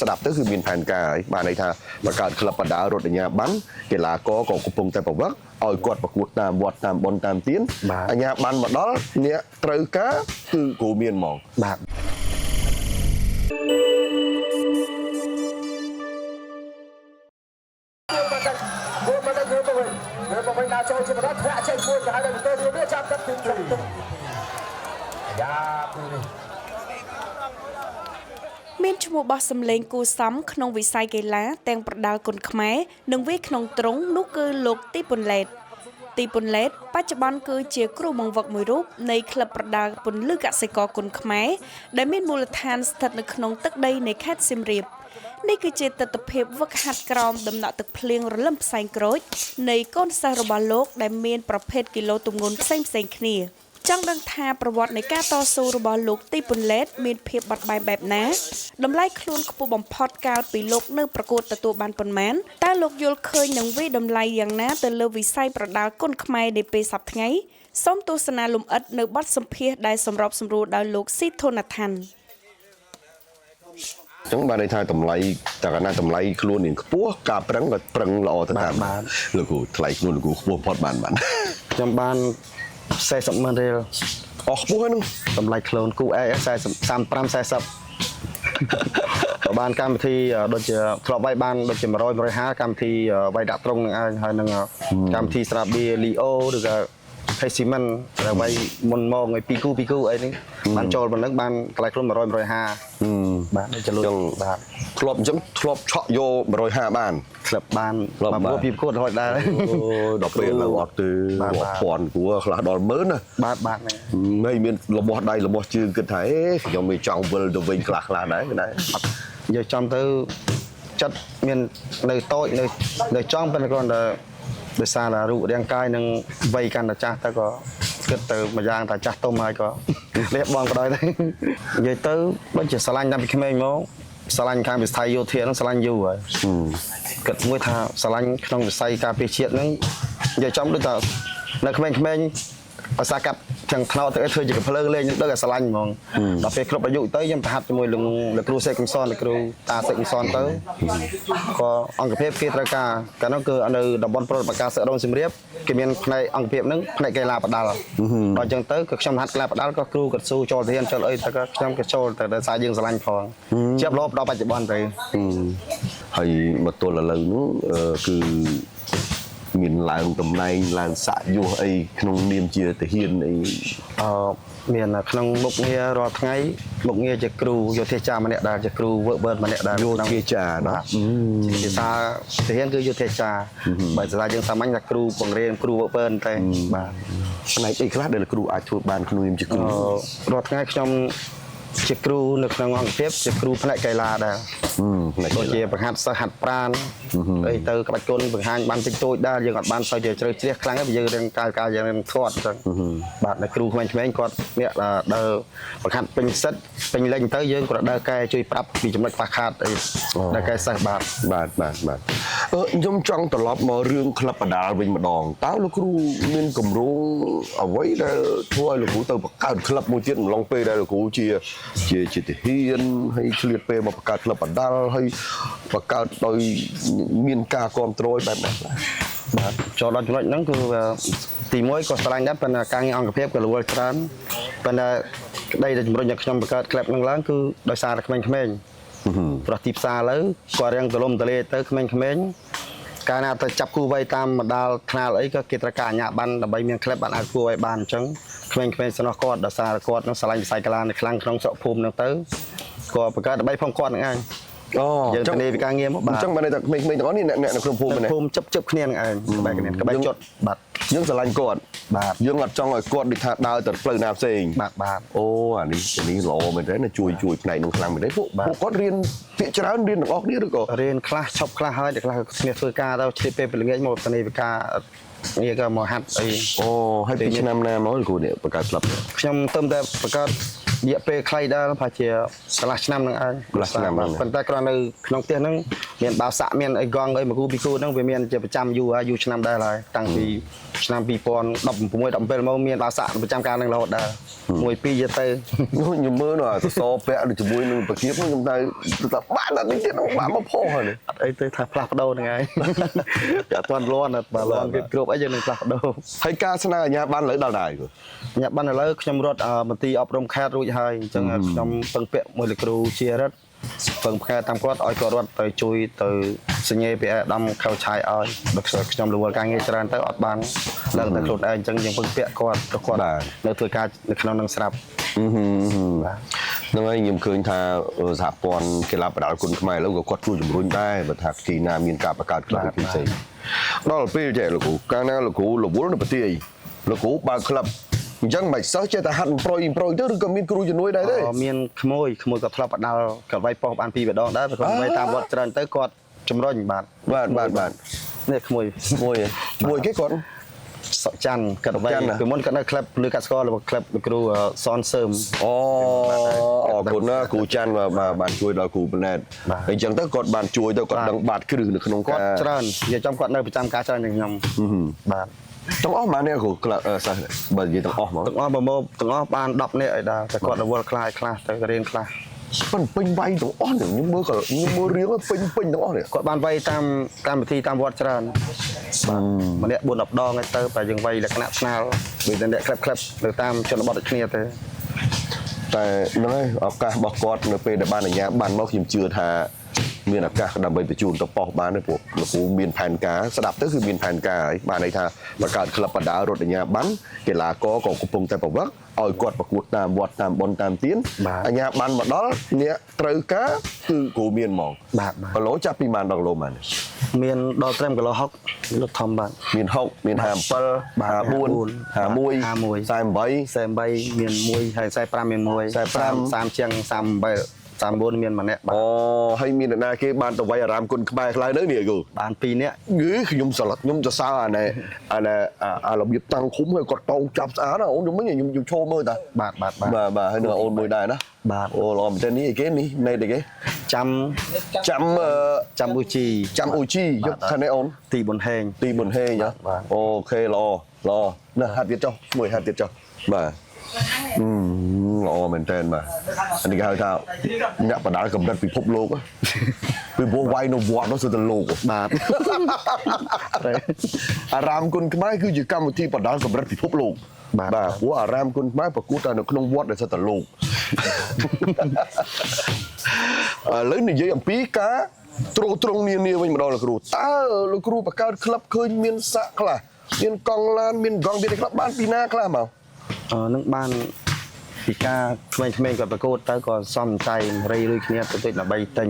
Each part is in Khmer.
ស្ដាប់ទៅគឺមានផែនការហើយបានន័យថាបង្កើតក្លឹបបណ្ដារត់អាជ្ញាប័ណ្ណកីឡាករក៏កំពុងតែប្រវឹកឲ្យគាត់ប្រកួតតាមវត្តតាមបុណ្យតាមទានអាជ្ញាប័ណ្ណមកដល់អ្នកត្រូវការគឺគ្រូមានហ្មងបាទចូលជាបរិបទធ្លាក់ចេញមួយទៅហើយទៅទៅវាចាប់ទឹកទី3យ៉ាពីនេះមានឈ្មោះបោះសម្លេងគូសំក្នុងវិស័យកីឡាទាំងប្រដាល់គុនខ្មែរនិងវាក្នុងទ្រុងនោះគឺលោកទីពុនឡេតទីពុនឡេតបច្ចុប្បន្នគឺជាគ្រូបង្វឹកមួយរូបនៃក្លឹបប្រដាល់ពន្លឺកសិករគុនខ្មែរដែលមានមូលដ្ឋានស្ថិតនៅក្នុងទឹកដីនៃខេត្តសៀមរាបនេះគឺជាទស្សនវិជ្ជាវឹកហាត់ក្រោមដំណក់ទឹកភ្លៀងរលឹមផ្សែងក្រូចនៃកូនសិស្សរបស់លោកដែលមានប្រភេទគីឡូទម្ងន់ផ្សេងៗគ្នាចង់ដឹងថាប្រវត្តិនៃការតស៊ូរបស់លោកទីពុនឡេតមានភាពបត់បែនបែបណាតម្លៃខ្លួនខ្ពស់បំផុតកាលពីលោកនៅប្រកួតទទួលបានប៉ុន្មានតើលោកយល់ឃើញនឹងវិតម្លៃយ៉ាងណាទៅលើវិស័យប្រដាល់គុនខ្មែរនាពេលសប្តាហ៍ថ្ងៃសូមទស្សនាលំអិតនៅបទសម្ភាសន៍ដែលសម្របសម្រួលដោយលោកស៊ីធូណាថាន់ចឹងបានន័យថាតម្លៃតើកណាតម្លៃខ្លួននឹងខ្ពស់ការប្រឹងក៏ប្រឹងល្អទៅតាមលោកគ្រូថ្លៃខ្លួនលោកគ្រូខ្ពស់ផុតបានខ្ញុំបាន40 ម៉ឺនរៀលអស់ខ្ពស់ហ្នឹងតម្លៃខ្លួនគូអេ35 40បានកម្មវិធីដូចជាធ្លាប់វាយបានដូចជា100 150កម្មវិធីវាយដាក់ត្រង់នឹងឯងហើយនឹងកម្មវិធីស្រាបៀលីអូឬក៏ខេស៊ីមិនដែលវាយមុនមកឲ្យ2គូអីនេះបានចូលប៉ុណ្ណឹងបានតម្លៃខ្លួន100 150បាទចលុយបាទធ្លាប់អញ្ចឹងធ្លាប់ឆក់យក150បានធ្លាប់បានមកពីប្រកួតរហូតដែរអូដល់ពេលនៅអត់ទេ1000គួរខ្លះដល់10000ណាបាទហ្នឹងហើយមានរបស់ដៃរបស់ជើងគិតថាខ្ញុំមិនចង់វិលទៅវិញខ្លះដែរដែរយកចំទៅចិត្តមាននៅតូចនៅចង់ប៉ុន្តែគាត់តែដោយសារតែរូបរាងកាយនិងវ័យកាន់តែចាស់ទៅក៏គិតទៅមួយយ៉ាងថាចាស់ទុំហើយក៏លះបង់ក៏ដោយដែរនិយាយទៅដូចជាស្រឡាញ់តាំងពីក្មេងមកស្រឡាញ់ខាងវិស័យយោធាហ្នឹងស្រឡាញ់យូរហើយគិតមួយថាស្រឡាញ់ក្នុងវិស័យការពារជាតិហ្នឹងនិយាយចំដូចថានៅក្មេងៗភាសាកាប់ទាំងថ្នោតទៅធ្វើជាកំភ្លើងលេងដឹងតែស្រឡាញ់ហ្មងដល់ពេលគ្រប់អាយុទៅខ្ញុំប្រហាត់ជាមួយលោកគ្រូសេកកំសនលោកគ្រូតាសេកកំសនទៅក៏អង្គភាពគេត្រូវការកាលនោះគឺនៅតំបន់ប្រតិបត្តិការសឹករងសៀមរាបគេមានផ្នែកអង្គភាពហ្នឹងផ្នែកកីឡាផ្ដាល់ដល់អញ្ចឹងទៅក៏ខ្ញុំហាត់កីឡាផ្ដាល់ក៏គ្រូក៏ស៊ូចូលទៅហ៊ានចូលអីទៅក៏ខ្ញុំក៏ចូលទៅដោយសារយើងស្រឡាញ់ផងជាប់រហូតដល់បច្ចុប្បន្នទៅហើយមកទល់ឥឡូវនោះគឺមានឡើងតំណែងឡើងសាក់យោអីក្នុងនាមជាទាហានអីមានក្នុងមុខងាររាល់ថ្ងៃមុខងារជាគ្រូយោធាចារម្នាក់ដែលជាគ្រូវើបឺតម្នាក់ដែលយោធាចារណាភាសាទាហានគឺយោធាចារបើភាសាយើងសាមញ្ញថាគ្រូបង្រៀនគ្រូវើបឺតែបាទផ្នែកអីខ្លះដែលគ្រូអាចធ្វើបានក្នុងនាមជាគ្រូរាល់ថ្ងៃខ្ញុំជាគ្រូនៅក្នុងអង្គភាពជាគ្រូផ្នែកកីឡាដែរដូចជាបង្ហាត់សិស្សហាត់ប្រាណអីទៅក្បាច់គុណបង្ហាញបានតិចតួចដែរយើងអត់បានសូវជាជ្រៅជ្រះខ្លាំងទេយើងរៀនការយើងរៀនធាត់អញ្ចឹងបាទអ្នកគ្រូក្មេងៗគាត់អ្នកដើរបង្ហាត់ពេញសិតពេញលេងទៅយើងក៏ដើរកែជួយប្រាប់ពីចំណុចខ្វះខាតអីដើរកែសិស្សបាទខ្ញុំចង់ត្រឡប់មករឿងក្លឹបបដាលវិញម្ដងតើលោកគ្រូមានគម្រោងអ្វីដែលធ្វើឲ្យលោកគ្រូទៅបង្កើតក្លឹបមួយទៀតអំឡុងពេលដែលលោកគ្រូជាទាហានហើយឆ្លៀតពេលមកបង្កើតក្លឹបបណ្ដាលហើយបង្កើតដោយមានការគ្រប់គ្រងបែបណាបាទចូលដល់ចំណុចហ្នឹងគឺទី1ក៏ស្រឡាញ់ដែរប៉ុន្តែការងារអង្គភាពក៏រវល់ច្រើនប៉ុន្តែក្តីដែលជំរុញឲ្យខ្ញុំបង្កើតក្លឹបហ្នឹងឡើងគឺដោយសារតែក្មេងៗប្រទីផ្សារឥឡូវគាត់រៀងទលំទលាទៅក្មេងៗកាលណាទៅចាប់គូវ័យតាមបណ្ដាលថ្នាលអីក៏គេត្រូវការអាជ្ញាប័ណ្ណដើម្បីមានក្លឹបបានអាចគួរឲ្យបានអញ្ចឹងក្មេងៗស្នោះគាត់ដោយសារគាត់នឹងស្រឡាញ់វិស័យកីឡានៅខ្លាំងក្នុងស្រុកភូមិហ្នឹងទៅក៏បង្កើតដើម្បីផងគាត់នឹងឯងយើងទៅពីការងារមកបាទអញ្ចឹងបានតែក្មេងៗទាំងអស់នេះអ្នកនៅក្នុងភូមិនេះភូមិជិបគ្នានឹងឯងក្បែរគ្នាក្បែរជត់បាទយើងស្រឡាញ់គាត់បាទយើងអត់ចង់ឲ្យគាត់ដូចថាដើរទៅផ្លូវណាផ្សេងបាទអូអានេះល្អមែនទេណាជួយផ្នែកនោះខ្លាំងមែនទេពួកគាត់រៀនភាគច្រើនរៀនទាំងអស់គ្នាឬក៏រៀនខ្លះឈប់ខ្លះហើយតែខ្លះគ្នាធ្វើការទៅឆ្លៀតពេលល្ងាចមកទៅនេះវិការងារក៏មកហាត់អីអូហើយពីឆ្នាំណាមកគ្រូនេះបង្កើតក្លឹបខ្ញុំទៅតែបង្កើត រយៈពេលខ្លីដែរប្រហែលជាកន្លះឆ្នាំហ្នឹងឯងប៉ុន្តែគ្រាន់នៅក្នុងផ្ទះហ្នឹងមានបាវសាក់មានអីកង់អីមួយគូពីរគូហ្នឹងវាមានជាប្រចាំយូរឆ្នាំដែរហើយតាំងពីឆ្នាំ2016 17មកមានបាវសាក់ប្រចាំការហ្នឹងរហូតដែរ1 2ទៅ ខ្ញុំមើលនៅសសរពាក់ជាមួយនឹងប្រគៀបខ្ញុំតែបានអត់នេះទៀតបានមកផុសហើយ អត់អីទៅថាផ្លាស់ប្ដូរហ្នឹងហើយតែអត់ទាន់លាន់បើលាន់គេគ្រប់អីយើងនឹងផ្លាស់ប្ដូរ ហើយការស្នើអាជ្ញាប័ណ្ណលើដល់ដែរគូ អាជ្ញាប័ណ្ណឥឡូវខ្ញុំរត់មន្ទីរអប់រំខេត្តរួចហើយអញ្ចឹងខ្ញុំពឹងពាក់មួយលោកគ្រូជារិទ្ធពឹងផ្កាតាមគាត់ឲ្យគាត់រត់ទៅជួយទៅសញ្ញេពីអាដាមខៅឆាយឲ្យបើខ្ញុំរវល់ការងារច្រើនទៅអត់បានឡើងទៅខ្លួនឯងអញ្ចឹងយើងពឹងពាក់គាត់ទៅគាត់នៅធ្វើការនៅក្នុងនឹងស្រាប់ ហ្នឹងហើយខ្ញុំឃើញថាសហព័ន្ធកីឡាបដាល់គុណខ្មែរឥឡូវក៏គាត់ជួយជំរុញដែរបើថាទីណាមានការបង្កើតក្លឹបផ្សេងដល់ពេលចេះលោកគ្រូកាលណាលោកគ្រូរវល់នៅប្រទេសលោកគ្រូបើកក្លឹបអញ្ចឹងមិនសិស្សចេះតែហាត់ប្រុយទៅឬក៏មានគ្រូជំនួយដែរទេ មានក្មួយគាត់ធ្លាប់បដាល់គាត់វាយប៉ោះបាន2ម្ដងដែរគាត់វាយតាមវត្តច្រើនទៅគាត់ជំរុញបាទនេះក្មួយគេគាត់ សក់ច័ន្ទគាត់ទៅពីមុនគាត់នៅក្លឹបលើកាត់ស្គររបស់ក្លឹបលោកគ្រូសនសើម អូអរគុណណាគ្រូច័ន្ទបានជួយដល់គ្រូប្លែតអញ្ចឹងទៅគាត់បានជួយទៅគាត់ដឹងបាត់គ្រឹះនៅក្នុងការ គាត់ច្រើននិយាយចំគាត់នៅប្រចាំការច្រើនជាងខ្ញុំបាទ ទាំងអស់បានទេគ្រូសិស្សបើនិយាយទាំងអស់ហ្មង ទាំងអស់ទាំងអស់បាន10នាក់ឲ្យដែរតែគាត់រវល់ខ្លះទៅរៀនខ្លះ ប៉ុន្តែពេញវាយទាំងអស់ខ្ញុំមើលរៀងពេញទាំងអស់នេះ គាត់បានវាយតាមកម្មវិធីតាមវត្តច្រើនម្នាក់ 4 10 ដងទៅតែយើងវាយលក្ខណៈស្នាលដូចតែអ្នកក្លឹបនៅតាមជនបទដូចគ្នាទៅ តែហ្នឹងហើយឱកាសរបស់គាត់នៅពេលដែលបានអាជ្ញាប័ណ្ណមកខ្ញុំជឿថាមានឱកាសដើម្បីបញ្ជូនទៅប៉ុស្តិ៍បានទេព្រោះលោកគ្រូមានផែនការស្ដាប់ទៅគឺមានផែនការហើយបានន័យថាបង្កើតក្លឹបបដារត់អាជ្ញាប័ណ្ណកីឡាករក៏កំពុងតែប្រវឹកឲ្យគាត់ប្រកួតតាមវត្តតាមបុណ្យតាមទានអាជ្ញាប័ណ្ណមកដល់អ្នកត្រូវការគឺគ្រូមានហ្មងគីឡូចាប់ពីបានដល់គីឡូបាន មានដល់ត្រឹមគីឡូ60លុតធំបាទ មាន60មាន57 54 51 48 មាន1ហើយ45មាន1 30ជាង38 39មានម្នាក់បាទ អូហើយមានអ្នកណាគេបានទៅវាយអារាមគុណខ្មែរខ្លៅនៅនេះគូ បាន2នាក់ ខ្ញុំសរសើរអារបៀបតាំងឃុំហើយគាត់តោងចាប់ស្អាតណាអូនខ្ញុំវិញខ្ញុំឈរមើលតា បាទហើយនឹងអូនមួយដែរណា បាទ អូល្អមែនទេនេះអីគេនេះណេតអីគេ ចាំអ៊ូជីយកខាងនេះអូន ទីប៊ុនហេង អូខេល្អណាហាត់ទៀតចុះមួយហាត់ទៀតចុះបាទល្អមែនតើបាទនេះគេហៅថាអ្នកបដាល់កម្រិតពិភពលោកពីព្រោះវាយនៅវត្តនោះគឺទៅលោកបាទអារាមគុណខ្មែរគឺជាកម្មវិធីបដាល់កម្រិតពិភពលោកបាទព្រោះអារាមគុណខ្មែរប្រកួតតែនៅក្នុងវត្តដែលសិតទៅលោកឥឡូវនិយាយអំពីការទ្រង់នានាវិញម្ដងលោកគ្រូតើលោកគ្រូបង្កើតក្លឹបឃើញមានសាក់ខ្លះមានកង់ឡានមានកង់មានក្លឹបបានពីណាខ្លះមក នឹងបានពីការក្មេងៗគាត់ប្រកួតទៅក៏សំចៃរៃរួយគ្នាទៅតិចដើម្បីទិញ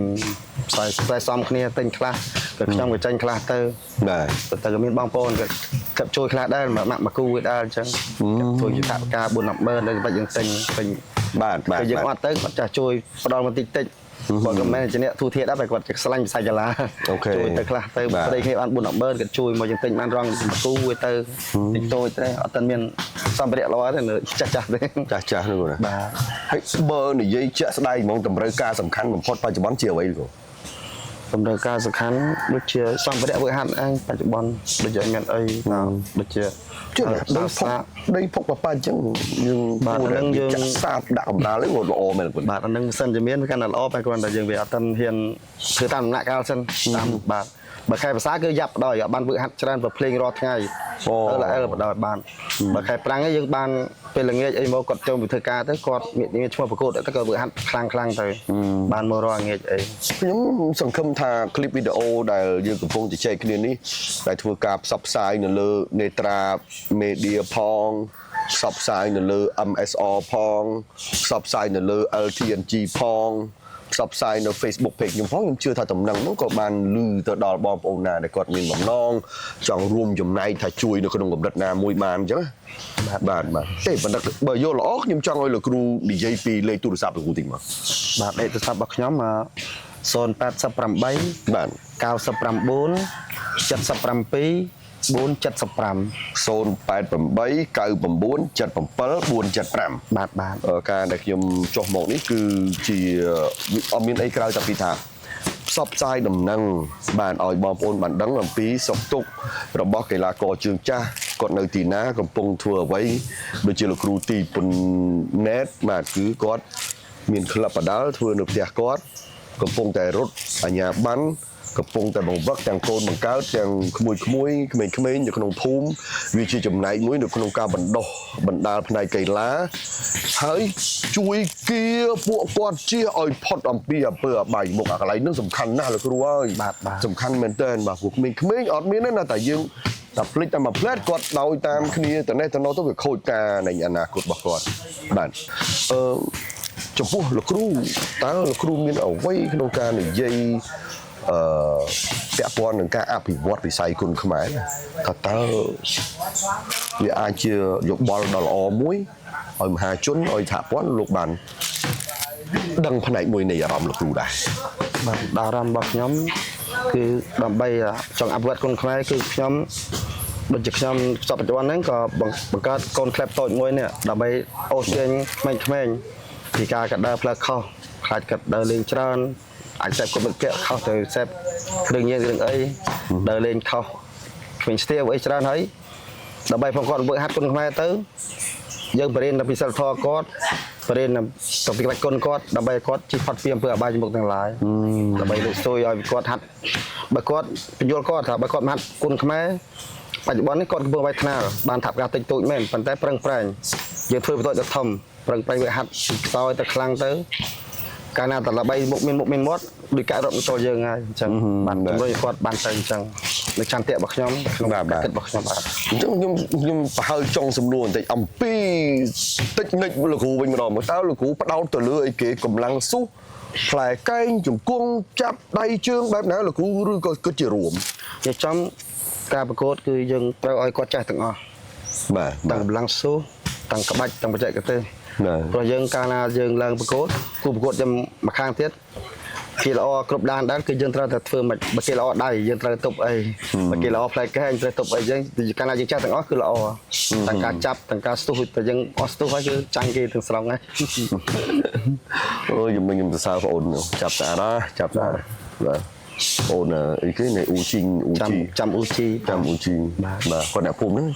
ខ្សែសំគ្នាទិញខ្លះក៏ខ្ញុំក៏ចាញ់ខ្លះទៅបាទតែក៏មានបងប្អូនក៏ជួយខ្លះដែរមកគូដែរអញ្ចឹងជួយជាថាការ 4 10 ម៉ឺនដល់យើងទិញបាទយើងអត់ទៅគាត់ចាស់ជួយផ្ដល់បន្តិចតិច គាត់ក៏មិនជាអ្នកទូធាតដែរតែគាត់ឆ្លាញ់វិស័យកីឡាជួយទៅខ្លះទៅប្តីគ្នាបាន 4 10 ម៉ឺនគាត់ជួយមកយើងទិញបានរងគូទៅតិចតូចទេអត់ទាន់មានសម្ភារៈល្អទេចាស់ទេចាស់នោះណាបាទ ហើយបើនិយាយជាក់ស្ដែងហ្មងតម្រូវការសំខាន់បំផុតបច្ចុប្បន្នជាអ្វីគ្រូ តម្រូវការសំខាន់ដូចជាសម្ភារៈវឹកហាត់ឯងបច្ចុប្បន្នដូចជាមានអីដូចជា ដីផុកប៉ាអញ្ចឹងយើងបាទនឹងយើងចាក់សាបដាក់កម្រាលហ្នឹងល្អមែនបាទ បាទអានឹងសិនជាមានកាន់តែល្អតែគ្រាន់តែយើងវាអត់ទាន់ហ៊ានធ្វើតាមដំណាក់កាលសិនតាមបាទបើខែភាសាគឺយ៉ាប់ដល់ឲ្យបានវឹកហាត់ច្រើនប្រភ្លេងរាល់ថ្ងៃទៅល្អបដល់បានបើខែប្រាំងយើងបានពេលល្ងាចអីមកគាត់ចូលទៅធ្វើការទៅគាត់មានឈ្មោះប្រកួតទៅគាត់វឹកហាត់ខ្លាំងទៅបានមករកងាចអីខ្ញុំសង្ឃឹមថាคลิปវីដេអូដែលយើងកំពុងជជែកគ្នានេះដែលធ្វើការផ្សព្វផ្សាយនៅលើ Netra Media ផងផ្សព្វផ្សាយនៅលើ MSR ផងផ្សព្វផ្សាយនៅលើ LTNG ផងផ្សព្វផ្សាយនៅ Facebook page ខ្ញុំផងខ្ញុំជឿថាតំណែងនោះក៏បានលឺទៅដល់បងប្អូនណាដែលគាត់មានបំណងចង់រួមចំណែកថាជួយនៅក្នុងកម្រិតណាមួយបានអញ្ចឹងបាទទេប៉ុន្តែបើយល់ល្អខ្ញុំចង់ឲ្យលោកគ្រូនិយាយពីលេខទូរស័ព្ទលោកគ្រូតិចមកបាទលេខទូរស័ព្ទរបស់ខ្ញុំ088បាទ99 77 បាទបាទ ការដែលខ្ញុំចុះមកនេះគឺជាអត់មានអីក្រៅតែពីថាផ្សព្វផ្សាយដំណឹងបានឲ្យបងប្អូនបានដឹងអំពីសុខទុក្ខរបស់កីឡាករជើងចាស់គាត់នៅទីណាកំពុងធ្វើអ្វីដូចជាលោកគ្រូទីពុនណេតបាទគឺគាត់មានក្លឹបបដាល់ធ្វើនៅផ្ទះគាត់កំពុងតែរត់អាជ្ញាប័ណ្ណកំពុងតែបង្វឹកទាំងកូនបង្កើតទាំងក្មួយក្មេងៗនៅក្នុងភូមិវាជាចំណែកមួយនៅក្នុងការបណ្ដុះបណ្ដាលផ្នែកកីឡាហើយជួយគៀពួកគាត់ជៀសឲ្យផុតអំពីអំពើអបាយមុខអាកន្លែងនោះសំខាន់ណាស់លោកគ្រូអើយសំខាន់មែនទែនបាទពួកក្មេងៗអត់មានទេណាតែយើងតែភ្លេចតែមួយផ្លែតគាត់ដោយតាមគ្នាទៅនេះទៅនោះទៅវាខូចការនៃអនាគតរបស់គាត់បាទចំពោះលោកគ្រូតើលោកគ្រូមានអ្វីក្នុងការនិយាយពាក់ព័ន្ធនឹងការអភិវឌ្ឍវិស័យគុនខ្មែរតើវាអាចជាយោបល់ដ៏ល្អមួយឲ្យមហាជនឲ្យសហព័ន្ធលោកបានដឹងផ្នែកមួយនៃអារម្មណ៍លោកគ្រូដែរ បាទអារម្មណ៍របស់ខ្ញុំគឺដើម្បីចង់អភិវឌ្ឍគុនខ្មែរគឺខ្ញុំដូចជាខ្ញុំសពបច្ចុប្បន្នហ្នឹងក៏បង្កើតកូនក្លឹបតូចមួយនេះដើម្បីអូសទាញក្មេងៗពីការកាត់ដើរផ្លូវខុសខ្លាចកាត់ដើរលេងច្រើនអាចសេពកុំពាក់ខុសទៅសេពគ្រឿងញៀនរឿងអីដើរលេងខុសគ្មានស្ទាវអីច្រើនហើយដើម្បីផងគាត់ធ្វើហាត់គុនខ្មែរទៅយើងបរិញ្ញាពីសិលធម៌គាត់បរិញ្ញាទៅពីក្បាច់គុនគាត់ដើម្បីគាត់ជិះផុតពីអំពើអបាយមុខទាំងឡាយដើម្បីលើកស្ទួយឲ្យគាត់ហាត់បើគាត់បញ្យល់គាត់ថាបើគាត់ហាត់គុនខ្មែរបច្ចុប្បន្ននេះគាត់កំពុងវាយថ្នាលបានថាប់ការតិចតួចមែនប៉ុន្តែប្រឹងប្រែងយើងធ្វើបន្ទាត់ទៅធំប្រឹងប្រែងវាហាត់ខ្សោយទៅខ្លាំងទៅកាលណាតល្បីមុខមានមាត់ដូចការរត់ម៉ូតូយើងហើយអញ្ចឹងបានជំរុញគាត់បានទៅអញ្ចឹងនៅចន្ទៈរបស់ខ្ញុំក្នុងការគិតរបស់ខ្ញុំបាទ អញ្ចឹងខ្ញុំប្រហើចង់សំណួរបន្តិចអំពីតិចនិចលោកគ្រូវិញម្ដងតើលោកគ្រូផ្ដោតទៅលើអីគេកម្លាំងស៊ូផ្លែកែងជង្គង់ចាប់ដៃជើងបែបណាលោកគ្រូឬក៏គិតជារួម ខ្ញុំចំការប្រកួតគឺយើងត្រូវឲ្យគាត់ចេះទាំងអស់ បាទ ទាំងកម្លាំងស៊ូទាំងក្បាច់ទាំងបច្ចេកទេសព្រោះយើងកាលណាយើងឡើងប្រកួតគូប្រកួតខ្ញុំមួយខាងទៀតគេល្អគ្រប់ដានដែរគឺយើងត្រូវតែធ្វើមិនបើគេល្អដៃយើងត្រូវទប់អីបើគេល្អផ្លែកែងត្រូវទប់អីយើងកាលណាយើងចេះទាំងអស់គឺល្អទាំងការចាប់ទាំងការស្ទុះតែយើងអស់ស្ទុះហើយគឺចាញ់គេទាំងស្រុងហើយ អូយខ្ញុំសរសើរបងអូនចាប់តាណាចាប់តាបាទអូនអីគេនៃអ៊ូជីងចាំអ៊ូជីបាទគាត់អ្នកភូមិហ្នឹង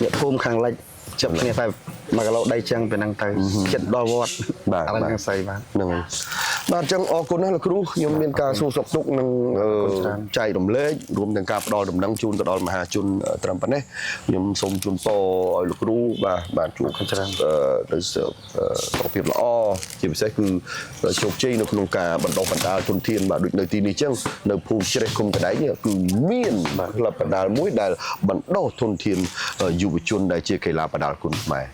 អ្នកភូមិខាងលិចចាប់គ្នាតែ1គីឡូដីចឹងពីហ្នឹងទៅចិត្តដល់វត្តបាទឥឡូវខាងស្អីបាទ ហ្នឹងហើយបាទអញ្ចឹងអរគុណណាស់លោកគ្រូខ្ញុំមានការសួរសុខទុក្ខនិងចែករំលែករួមទាំងការផ្ដល់ដំណឹងជូនទៅដល់មហាជនត្រឹមប៉ុណ្ណេះខ្ញុំសូមជូនពរឲ្យលោកគ្រូបាទជួបច្រើនទៅសុខភាពល្អជាពិសេសគឺជោគជ័យនៅក្នុងការបណ្ដុះបណ្ដាលទុនធានបាទដូចនៅទីនេះអញ្ចឹងនៅភូមិជ្រេះគុំកដែងនេះគឺមានក្លឹបបណ្ដាលមួយដែលបណ្ដុះទុនធានយុវជនដែលជាកីឡាបណ្ដាលគុនខ្មែរ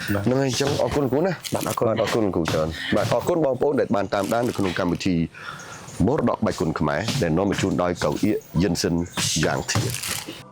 ហ្នឹងហើយអញ្ចឹងអរគុណគ្រូណាបាទអរគុណគ្រូច្រើនបាទអរគុណបងប្អូនដែលបានតាមដាននៅក្នុងកម្មវិធីមរតកបែកគុនខ្មែរដែលនាំមកជូនដោយកៅអៀកយិនសិនយ៉ាងធៀប